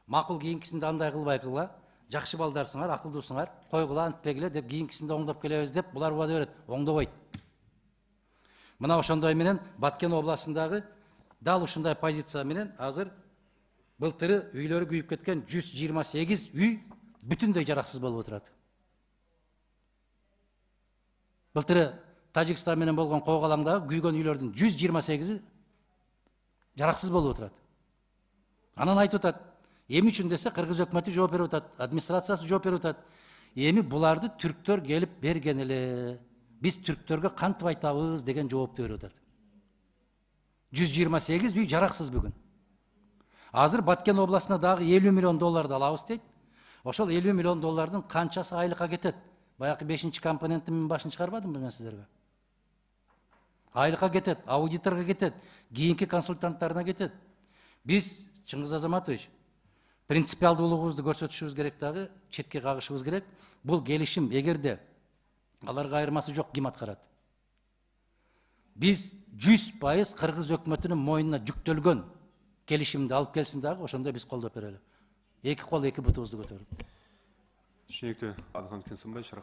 макул кийинкисинде андай кылбайкыла, жакшы балдарсыңар, акылдуусуңар, койгула, антпегиле деп кийинкисинде оңдоп келебиз деп булар убада берет, оңдобойт. Мына ошондой менен Баткен областындагы дал ушундай позиция менен азыр былтыры үйлөрү күйүп кеткен 128 үй бүтүндөй жараксыз болуп отурат. Былтыры Тажикстан менен болгон койгалаңдагы күйгөн үйлөрдүн 128-и жараксыз болуп отурат. Анан айтып атат, эми үчүн десе кыргыз өкмөтү жооп берип атат, администрациясы жооп берип атат. Эми буларды түрктөр келип берген эле. Биз түрктөргө кантип айтабыз деген жоопту берип атат. 128 үй жараксыз бүгүн. Азыр Баткен областына дагы 50 миллион долларды алабыз дейт. Ошол 50 миллион доллардын канчасы айлыкка кетет? Баягы 5-чи компоненттин мен башын чыгарбадымбы мен сиздерге? Айлыкка кетет, аудиторго кетет, кийинки консультанттарына кетет. Биз, Чыңгыз Азаматович, принципиалдуулугубузду көрсөтүшүбүз керек дагы, четке кагышыбыз керек. Бул келишим эгерде аларга айырмасы жок, ким аткарат? Биз 100% кыргыз өкмөтүнүн мойнуна жүктөлгөн келишимди алып келсин дагы, ошондо биз колдоп берели. Эки кол, эки бутубузду көтөрүп. Түшүнүктүү. Алхан Кенсенбаевич.